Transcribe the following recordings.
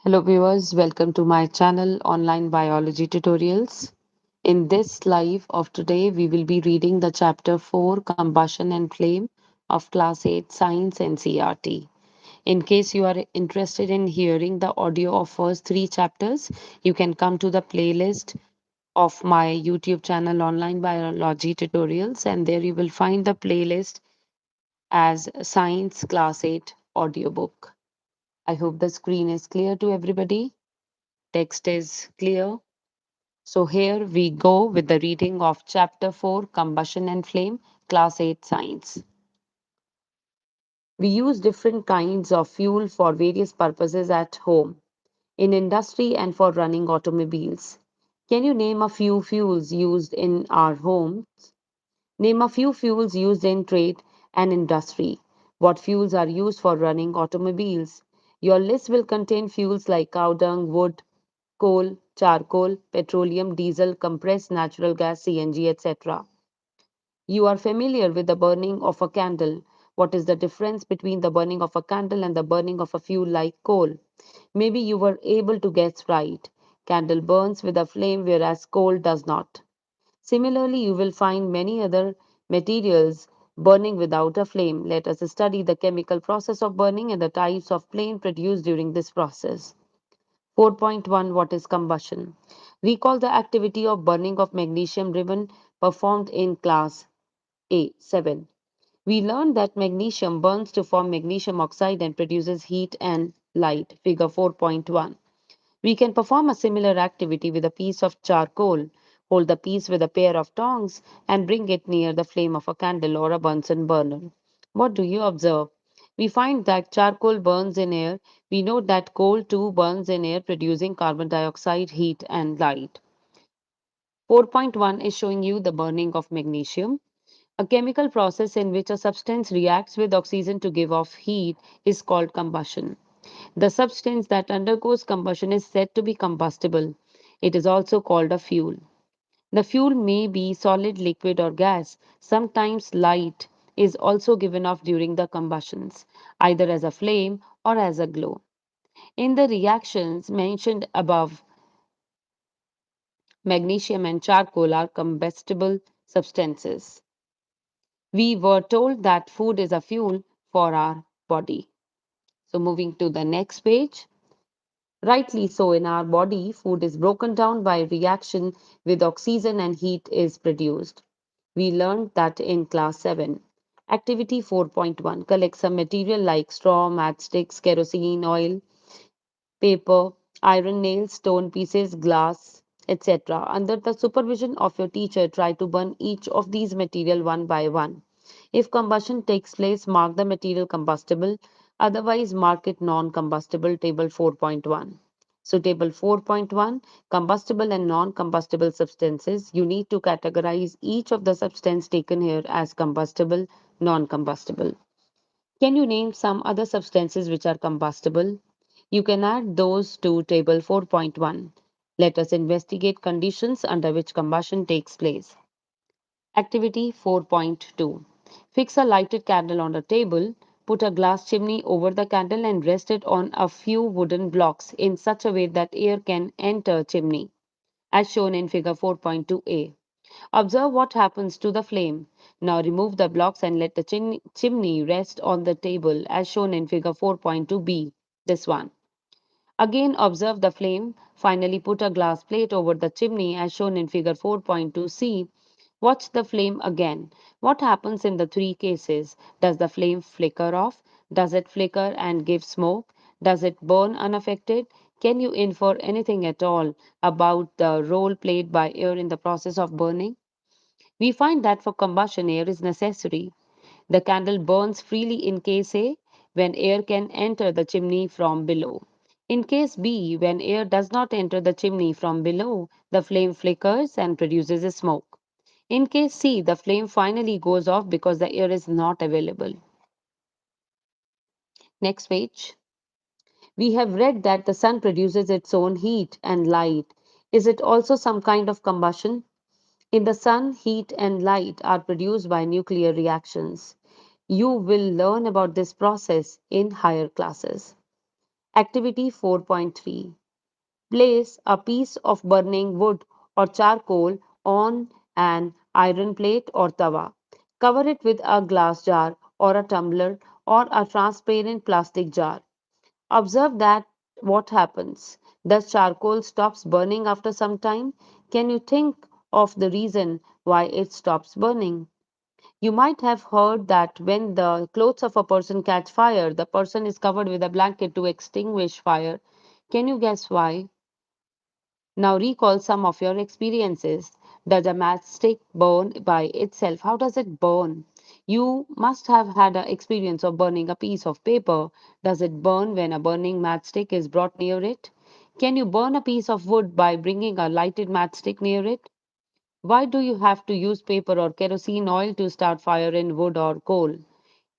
Hello viewers, welcome to my channel Online Biology Tutorials. In this live of today, we will be reading the chapter 4 Combustion and Flame of Class 8 Science NCERT. In case you are interested in hearing the audio of first 3 chapters, you can come to the playlist of my YouTube channel Online Biology Tutorials, and there you will find the playlist as Science Class 8 Audiobook. I hope the screen is clear to everybody. Text is clear. So here we go with the reading of Chapter 4 Combustion and Flame, Class 8 Science. We use different kinds of fuel for various purposes at home, in industry, and for running automobiles. Can you name a few fuels used in our homes? Name a few fuels used in trade and industry. What fuels are used for running automobiles? Your list will contain fuels like cow dung, wood, coal, charcoal, petroleum, diesel, compressed natural gas, CNG, etc. You are familiar with the burning of a candle. What is the difference between the burning of a candle and the burning of a fuel like coal? Maybe you were able to guess right. Candle burns with a flame whereas coal does not. Similarly, you will find many other materials burning without a flame. Let us study the chemical process of burning and the types of flame produced during this process. 4.1 What is combustion? Recall the activity of burning of magnesium ribbon performed in class A 7. We learned that magnesium burns to form magnesium oxide and produces heat and light. Figure 4.1. We can perform a similar activity with a piece of charcoal. Hold the piece with a pair of tongs and bring it near the flame of a candle or a Bunsen burner. What do you observe? We find that charcoal burns in air. We know that coal too burns in air, producing carbon dioxide, heat, and light. 4.1 is showing you the burning of magnesium. A chemical process in which a substance reacts with oxygen to give off heat is called combustion. The substance that undergoes combustion is said to be combustible. It is also called a fuel. The fuel may be solid, liquid, or gas. Sometimes light is also given off during the combustions, either as a flame or as a glow. In the reactions mentioned above, magnesium and charcoal are combustible substances. We were told that food is a fuel for our body. So, moving to the next page. Rightly so, in our body, food is broken down by reaction with oxygen and heat is produced. We learned that in class 7. Activity 4.1 Collect some material like straw, matchsticks, kerosene, oil, paper, iron nails, stone pieces, glass, etc. Under the supervision of your teacher, try to burn each of these material one by one. If combustion takes place, mark the material combustible, otherwise mark it non-combustible. Table 4.1. So table 4.1, combustible and non-combustible substances. You need to categorize each of the substance taken here as combustible, non-combustible. Can you name some other substances which are combustible? You can add those to table 4.1. Let us investigate conditions under which combustion takes place. Activity 4.2. Fix a lighted candle on a table, put a glass chimney over the candle and rest it on a few wooden blocks in such a way that air can enter chimney, as shown in figure 4.2a. Observe what happens to the flame. Now remove the blocks and let the chimney rest on the table as shown in figure 4.2b, this one. Again observe the flame. Finally put a glass plate over the chimney as shown in figure 4.2c. Watch the flame again. What happens in the three cases? Does the flame flicker off? Does it flicker and give smoke? Does it burn unaffected? Can you infer anything at all about the role played by air in the process of burning? We find that for combustion, air is necessary. The candle burns freely in case A, when air can enter the chimney from below. In case B, when air does not enter the chimney from below, the flame flickers and produces a smoke. In case C, the flame finally goes off because the air is not available. Next page. We have read that the sun produces its own heat and light. Is it also some kind of combustion? In the sun, heat and light are produced by nuclear reactions. You will learn about this process in higher classes. Activity 4.3. Place a piece of burning wood or charcoal on an iron plate or tawa. Cover it with a glass jar or a tumbler or a transparent plastic jar. Observe that what happens. Does charcoal stops burning after some time? Can you think of the reason why it stops burning? You might have heard that when the clothes of a person catch fire, the person is covered with a blanket to extinguish fire. Can you guess why? Now recall some of your experiences. Does a matchstick burn by itself? How does it burn? You must have had an experience of burning a piece of paper. Does it burn when a burning matchstick is brought near it? Can you burn a piece of wood by bringing a lighted matchstick near it? Why do you have to use paper or kerosene oil to start fire in wood or coal?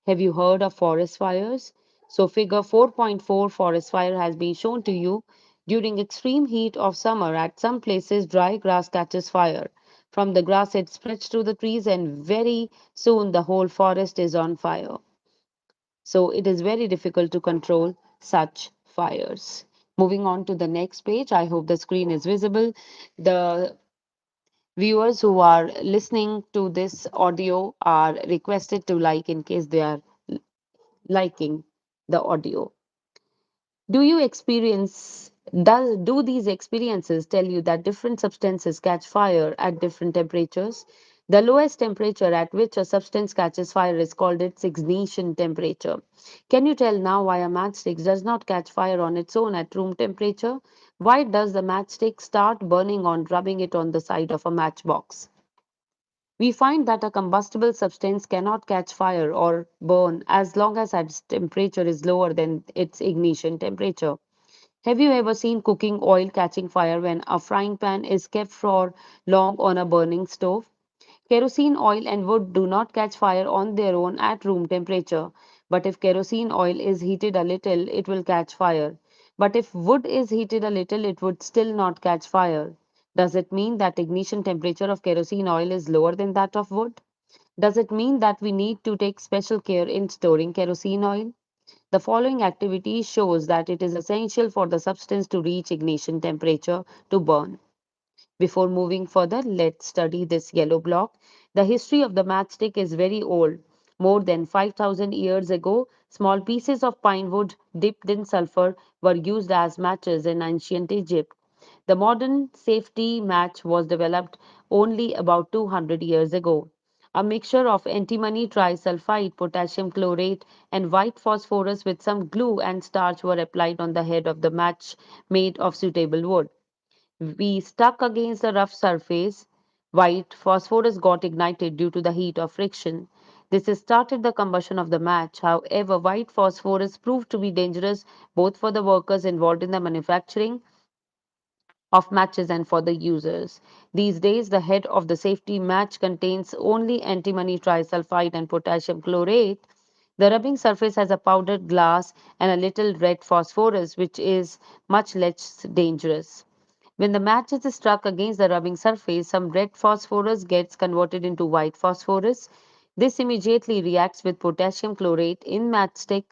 Have you heard of forest fires? So, figure 4.4 forest fire has been shown to you. During extreme heat of summer, at some places, dry grass catches fire. From the grass, it spreads to the trees, and very soon the whole forest is on fire. So, it is very difficult to control such fires. Moving on to the next page, I hope the screen is visible. The viewers who are listening to this audio are requested to like in case they are liking the audio. Do you experience do these experiences tell you that different substances catch fire at different temperatures? The lowest temperature at which a substance catches fire is called its ignition temperature. Can you tell now why a matchstick does not catch fire on its own at room temperature? Why does the matchstick start burning on rubbing it on the side of a matchbox? We find that a combustible substance cannot catch fire or burn as long as its temperature is lower than its ignition temperature. Have you ever seen cooking oil catching fire when a frying pan is kept for long on a burning stove? Kerosene oil and wood do not catch fire on their own at room temperature, but if kerosene oil is heated a little, it will catch fire. But if wood is heated a little, it would still not catch fire. Does it mean that ignition temperature of kerosene oil is lower than that of wood? Does it mean that we need to take special care in storing kerosene oil? The following activity shows that it is essential for the substance to reach ignition temperature to burn. Before moving further, let's study this yellow block. The history of the matchstick is very old. More than 5,000 years ago, small pieces of pine wood dipped in sulfur were used as matches in ancient Egypt. The modern safety match was developed only about 200 years ago. A mixture of antimony trisulfide, potassium chlorate, and white phosphorus with some glue and starch were applied on the head of the match made of suitable wood. We stuck against the rough surface. White phosphorus got ignited due to the heat of friction. This started the combustion of the match. However, white phosphorus proved to be dangerous both for the workers involved in the manufacturing of matches and for the users. These days, the head of the safety match contains only antimony trisulfide and potassium chlorate. The rubbing surface has a powdered glass and a little red phosphorus, which is much less dangerous. When the match is struck against the rubbing surface, some red phosphorus gets converted into white phosphorus. This immediately reacts with potassium chlorate in matchstick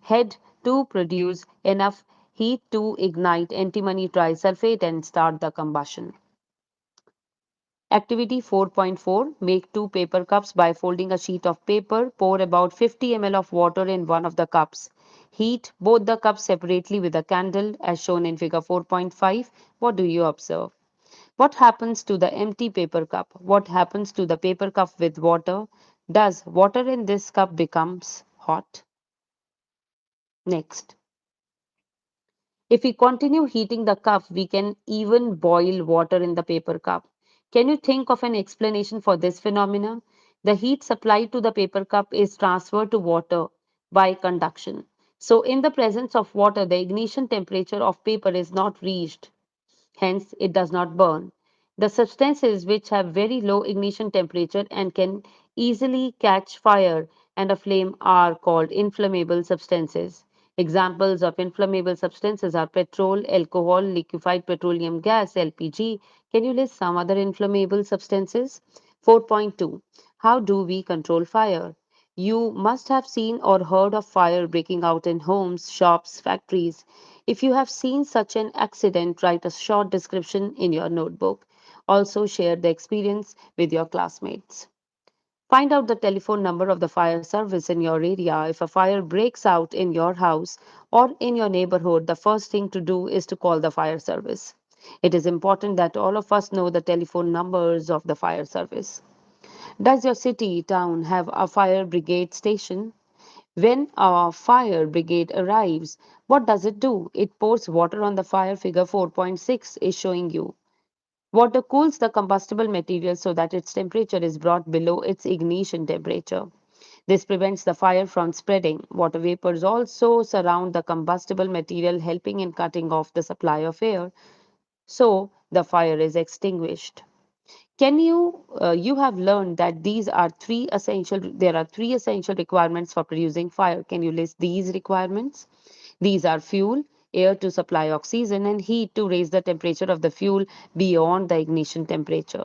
head to produce enough heat to ignite antimony trisulfate and start the combustion. Activity 4.4. Make two paper cups by folding a sheet of paper. Pour about 50 ml of water in one of the cups. Heat both the cups separately with a candle as shown in figure 4.5. What do you observe? What happens to the empty paper cup? What happens to the paper cup with water? Does water in this cup becomes hot? Next. If we continue heating the cup, we can even boil water in the paper cup. Can you think of an explanation for this phenomenon? The heat supplied to the paper cup is transferred to water by conduction. So, in the presence of water, the ignition temperature of paper is not reached. Hence, it does not burn. The substances which have very low ignition temperature and can easily catch fire and a flame are called inflammable substances. Examples of inflammable substances are petrol, alcohol, liquefied petroleum gas, LPG. Can you list some other inflammable substances? 4.2. How do we control fire? You must have seen or heard of fire breaking out in homes, shops, factories. If you have seen such an accident, write a short description in your notebook. Also, share the experience with your classmates. Find out the telephone number of the fire service in your area. If a fire breaks out in your house or in your neighborhood, the first thing to do is to call the fire service. It is important that all of us know the telephone numbers of the fire service. Does your city, town have a fire brigade station? When a fire brigade arrives, what does it do? It pours water on the fire. Figure 4.6 is showing you. Water cools the combustible material so that its temperature is brought below its ignition temperature. This prevents the fire from spreading. Water vapors also surround the combustible material, helping in cutting off the supply of air, so the fire is extinguished. You have learned that there are three essential requirements for producing fire. Can you list these requirements? These are fuel, air to supply oxygen, and heat to raise the temperature of the fuel beyond the ignition temperature.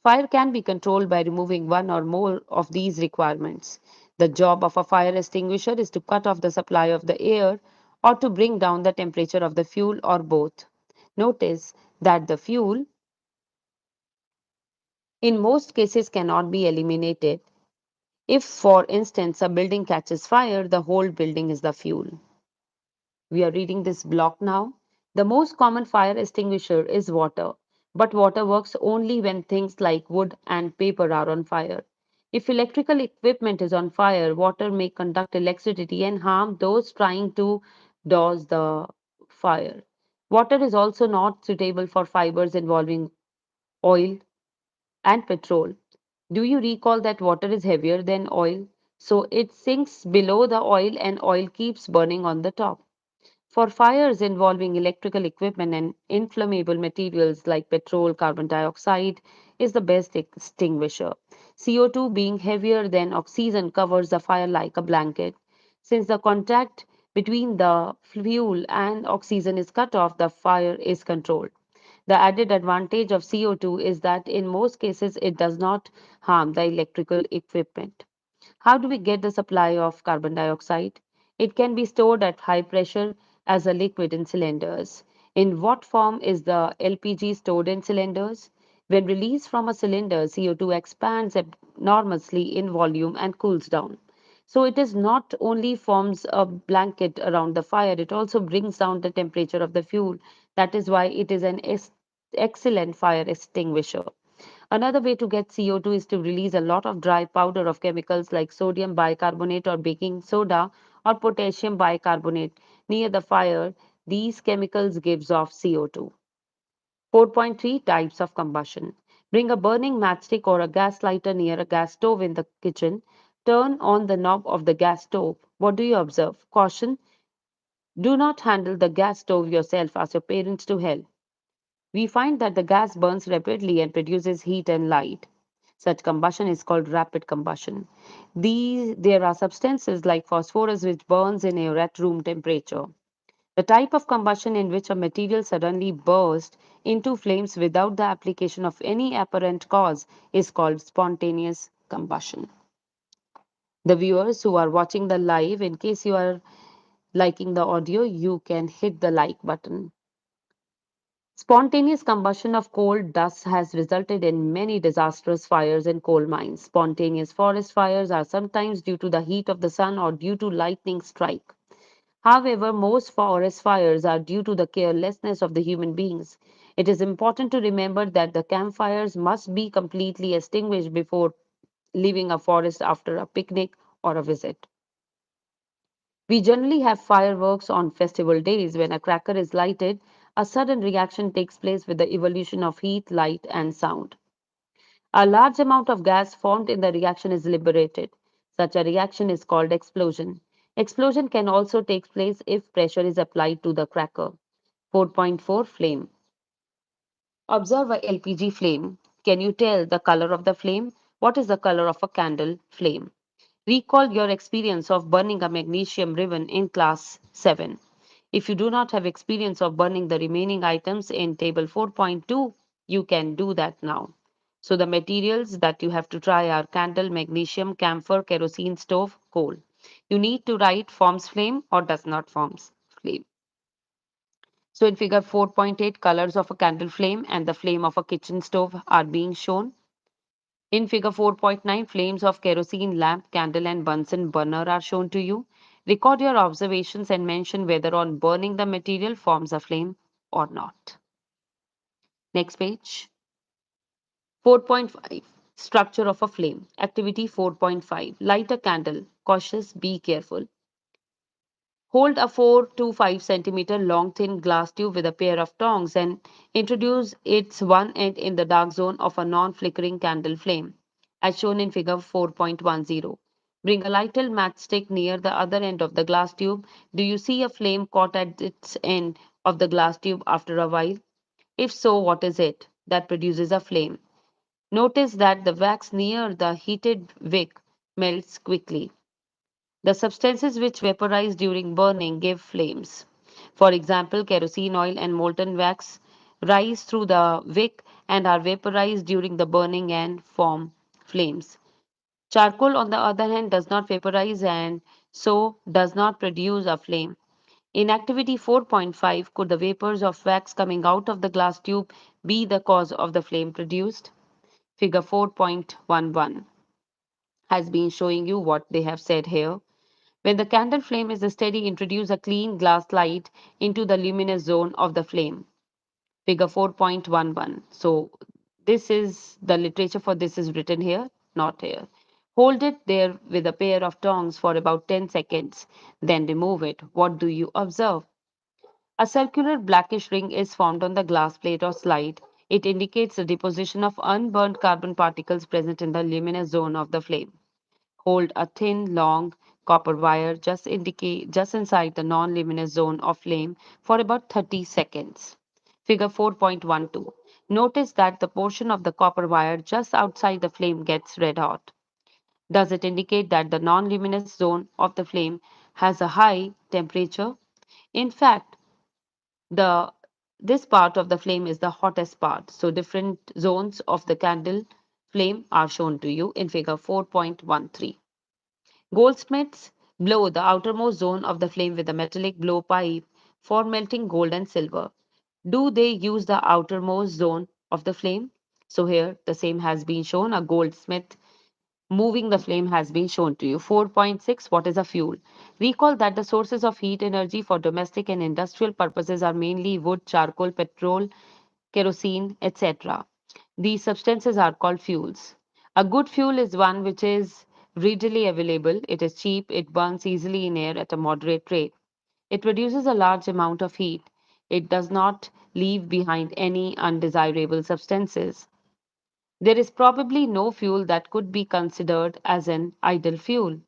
Fire can be controlled by removing one or more of these requirements. The job of a fire extinguisher is to cut off the supply of the air or to bring down the temperature of the fuel or both. Notice that the fuel in most cases cannot be eliminated. If, for instance, a building catches fire, the whole building is the fuel. We are reading this block now. The most common fire extinguisher is water, but water works only when things like wood and paper are on fire. If electrical equipment is on fire, water may conduct electricity and harm those trying to douse the fire. Water is also not suitable for fibers involving oil and petrol. Do you recall that water is heavier than oil? So it sinks below the oil and oil keeps burning on the top. For fires involving electrical equipment and inflammable materials like petrol, carbon dioxide is the best extinguisher. CO2 being heavier than oxygen covers the fire like a blanket. Since the contact between the fuel and oxygen is cut off, the fire is controlled. The added advantage of CO2 is that in most cases it does not harm the electrical equipment. How do we get the supply of carbon dioxide? It can be stored at high pressure as a liquid in cylinders. In what form is the LPG stored in cylinders? When released from a cylinder, CO2 expands enormously in volume and cools down. So it is not only forms a blanket around the fire, it also brings down the temperature of the fuel. That is why it is an excellent fire extinguisher. Another way to get CO2 is to release a lot of dry powder of chemicals like sodium bicarbonate or baking soda or potassium bicarbonate near the fire. These chemicals gives off CO2. 4.3 types of combustion. Bring a burning matchstick or a gas lighter near a gas stove in the kitchen. Turn on the knob of the gas stove. What do you observe? Caution: do not handle the gas stove yourself. Ask your parents to help. We find that the gas burns rapidly and produces heat and light. Such combustion is called rapid combustion. There are substances like phosphorus which burns in air at room temperature. The type of combustion in which a material suddenly bursts into flames without the application of any apparent cause is called spontaneous combustion. The viewers who are watching the live, in case you are liking the audio, you can hit the like button. Spontaneous combustion of coal dust has resulted in many disastrous fires in coal mines. Spontaneous forest fires are sometimes due to the heat of the sun or due to lightning strike. However, most forest fires are due to the carelessness of the human beings. It is important to remember that the campfires must be completely extinguished before leaving a forest after a picnic or a visit. We generally have fireworks on festival days. When a cracker is lighted, a sudden reaction takes place with the evolution of heat, light, and sound. A large amount of gas formed in the reaction is liberated. Such a reaction is called explosion. Explosion can also take place if pressure is applied to the cracker. 4.4 Flame. Observe a LPG flame. Can you tell the color of the flame? What is the color of a candle flame? Recall your experience of burning a magnesium ribbon in class 7. If you do not have experience of burning the remaining items in table 4.2, you can do that now. So the materials that you have to try are candle, magnesium, camphor, kerosene stove, coal. You need to write forms flame or does not forms flame. So in figure 4.8, colors of a candle flame and the flame of a kitchen stove are being shown. In figure 4.9, flames of kerosene lamp, candle and Bunsen burner are shown to you. Record your observations and mention whether on burning the material forms a flame or not. Next page. 4.5, structure of a flame. Activity 4.5, light a candle. Cautious, be careful. Hold a 4 to 5 centimeter long thin glass tube with a pair of tongs and introduce its one end in the dark zone of a non-flickering candle flame, as shown in figure 4.10. Bring a lighted matchstick near the other end of the glass tube. Do you see a flame caught at its end of the glass tube after a while? If so, what is it that produces a flame? Notice that the wax near the heated wick melts quickly. The substances which vaporize during burning give flames. For example, kerosene oil and molten wax rise through the wick and are vaporized during the burning and form flames. Charcoal, on the other hand, does not vaporize and so does not produce a flame. In activity 4.5, could the vapors of wax coming out of the glass tube be the cause of the flame produced? Figure 4.11 has been showing you what they have said here. When the candle flame is steady, introduce a clean glass light into the luminous zone of the flame. Figure 4.11. So, this is the literature for this is written here, not here. Hold it there with a pair of tongs for about 10 seconds, then remove it. What do you observe? A circular blackish ring is formed on the glass plate or slide. It indicates the deposition of unburned carbon particles present in the luminous zone of the flame. Hold a thin, long copper wire just inside the non-luminous zone of flame for about 30 seconds. Figure 4.12. Notice that the portion of the copper wire just outside the flame gets red hot. Does it indicate that the non-luminous zone of the flame has a high temperature? In fact, the this part of the flame is the hottest part. So different zones of the candle flame are shown to you in figure 4.13. Goldsmiths blow the outermost zone of the flame with a metallic blowpipe for melting gold and silver. Do they use the outermost zone of the flame? So here the same has been shown. A goldsmith moving the flame has been shown to you. 4.6, what is a fuel? Recall that the sources of heat energy for domestic and industrial purposes are mainly wood, charcoal, petrol, kerosene, etc. These substances are called fuels. A good fuel is one which is readily available, it is cheap, it burns easily in air at a moderate rate. It produces a large amount of heat. It does not leave behind any undesirable substances. There is probably no fuel that could be considered as an ideal fuel.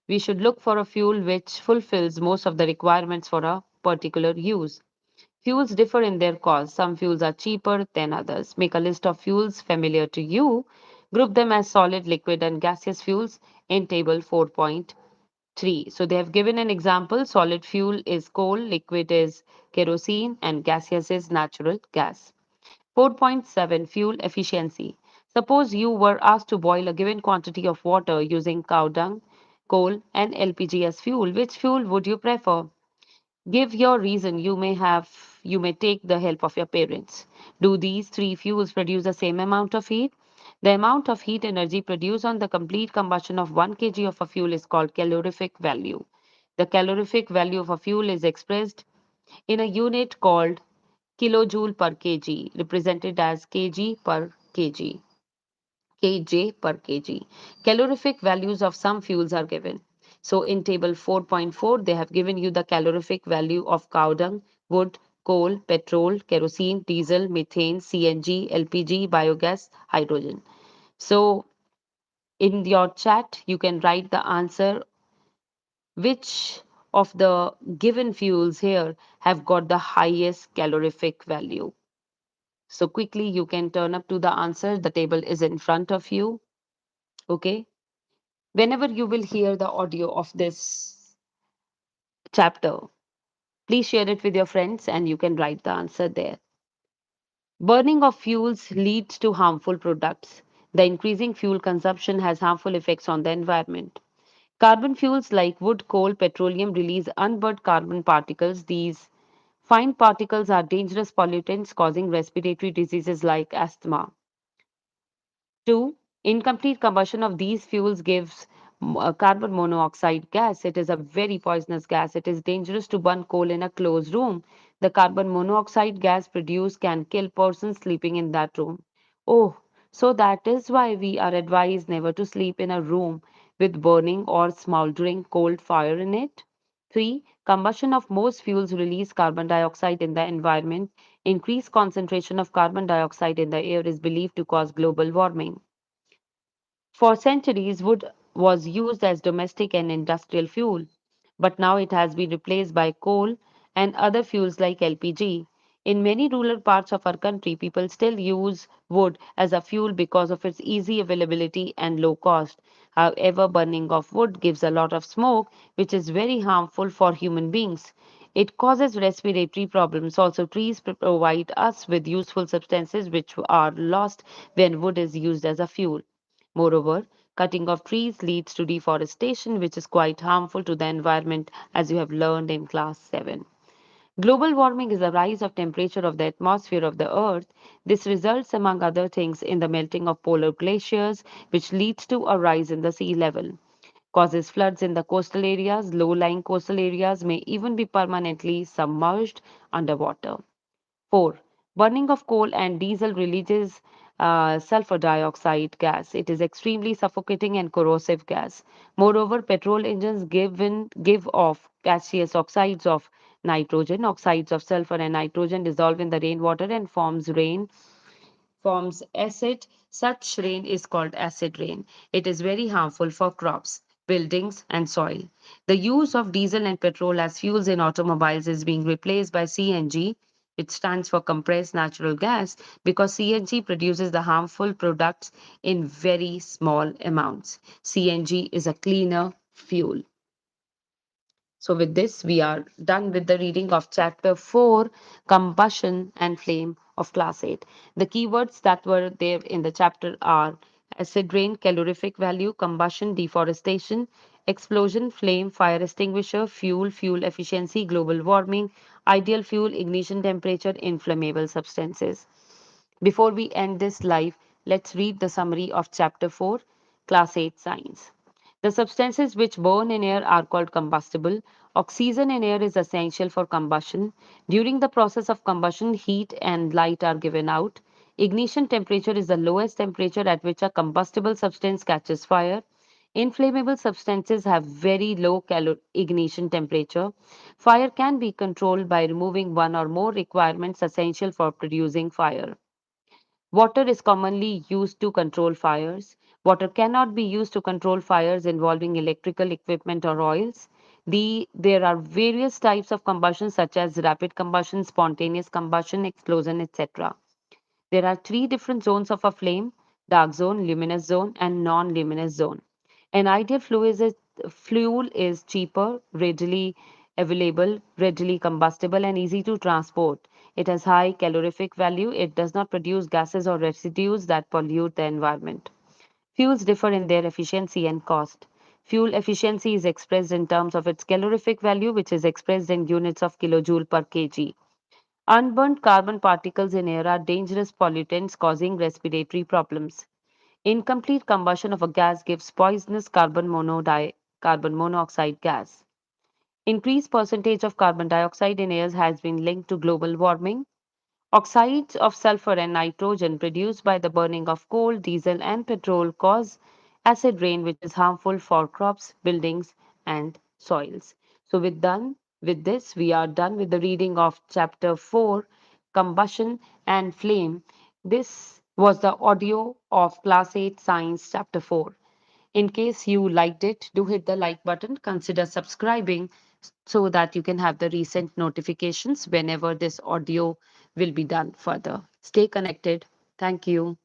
We should look for a fuel which fulfills most of the requirements for a particular use. Fuels differ in their cost. Some fuels are cheaper than others. Make a list of fuels familiar to you. Group them as solid, liquid, and gaseous fuels in table 4.3. So they have given an example. Solid fuel is coal, liquid is kerosene, and gaseous is natural gas. 4.7, fuel efficiency. Suppose you were asked to boil a given quantity of water using cow dung, coal, and LPG as fuel. Which fuel would you prefer? Give your reason. You may take the help of your parents. Do these three fuels produce the same amount of heat? The amount of heat energy produced on the complete combustion of 1 kg of a fuel is called calorific value. The calorific value of a fuel is expressed in a unit called kilojoule per kg, represented as kg per kg. Kj per kg. Calorific values of some fuels are given. So in table 4.4, they have given you the calorific value of cow dung, wood, coal, petrol, kerosene, diesel, methane, CNG, LPG, biogas, hydrogen. So in your chat, you can write the answer which of the given fuels here have got the highest calorific value. So quickly you can turn up to the answer. The table is in front of you. Okay. Whenever you will hear the audio of this chapter, please share it with your friends and you can write the answer there. Burning of fuels leads to harmful products. The increasing fuel consumption has harmful effects on the environment. Carbon fuels like wood, coal, petroleum release unburned carbon particles. These fine particles are dangerous pollutants causing respiratory diseases like asthma. 2. Incomplete combustion of these fuels gives carbon monoxide gas. It is a very poisonous gas. It is dangerous to burn coal in a closed room. The carbon monoxide gas produced can kill persons sleeping in that room. Oh, so that is why we are advised never to sleep in a room with burning or smoldering coal fire in it. 3. Combustion of most fuels release carbon dioxide in the environment. Increased concentration of carbon dioxide in the air is believed to cause global warming. For centuries, wood was used as domestic and industrial fuel, but now it has been replaced by coal and other fuels like LPG. In many rural parts of our country, people still use wood as a fuel because of its easy availability and low cost. However, burning of wood gives a lot of smoke, which is very harmful for human beings. It causes respiratory problems. Also, trees provide us with useful substances which are lost when wood is used as a fuel. Moreover, cutting of trees leads to deforestation, which is quite harmful to the environment, as you have learned in class 7. Global warming is a rise of temperature of the atmosphere of the Earth. This results, among other things, in the melting of polar glaciers, which leads to a rise in the sea level. Causes floods in the coastal areas. Low-lying coastal areas may even be permanently submerged underwater. 4. Burning of coal and diesel releases sulfur dioxide gas. It is extremely suffocating and corrosive gas. Moreover, petrol engines give off gaseous oxides of nitrogen. Oxides of sulfur and nitrogen dissolve in the rainwater and forms acid. Such rain is called acid rain. It is very harmful for crops, buildings, and soil. The use of diesel and petrol as fuels in automobiles is being replaced by CNG, which stands for compressed natural gas, because CNG produces the harmful products in very small amounts. CNG is a cleaner fuel. So, with this, we are done with the reading of chapter 4, Combustion and Flame of Class 8. The keywords that were there in the chapter are acid rain, calorific value, combustion, deforestation, explosion, flame, fire extinguisher, fuel, fuel efficiency, global warming, ideal fuel, ignition temperature, inflammable substances. Before we end this live, let's read the summary of Chapter 4, Class 8 Science. The substances which burn in air are called combustible. Oxygen in air is essential for combustion. During the process of combustion, heat and light are given out. Ignition temperature is the lowest temperature at which a combustible substance catches fire. Inflammable substances have very low ignition temperature. Fire can be controlled by removing one or more requirements essential for producing fire. Water is commonly used to control fires. Water cannot be used to control fires involving electrical equipment or oils. There are various types of combustion, such as rapid combustion, spontaneous combustion, explosion, etc. There are three different zones of a flame: dark zone, luminous zone, and non luminous zone. An ideal fuel is cheaper, readily available, readily combustible, and easy to transport. It has high calorific value. It does not produce gases or residues that pollute the environment. Fuels differ in their efficiency and cost. Fuel efficiency is expressed in terms of its calorific value, which is expressed in units of kilojoule per kg. Unburnt carbon particles in air are dangerous pollutants causing respiratory problems. Incomplete combustion of a gas gives poisonous carbon monoxide gas. Increased percentage of carbon dioxide in air has been linked to global warming. Oxides of sulfur and nitrogen produced by the burning of coal, diesel, and petrol cause acid rain, which is harmful for crops, buildings, and soils. So, with this, we are done with the reading of chapter 4, Combustion and Flame. This was the audio of Class 8 Science, chapter 4. In case you liked it, do hit the like button. Consider subscribing so that you can have the recent notifications whenever this audio will be done further. Stay connected. Thank you.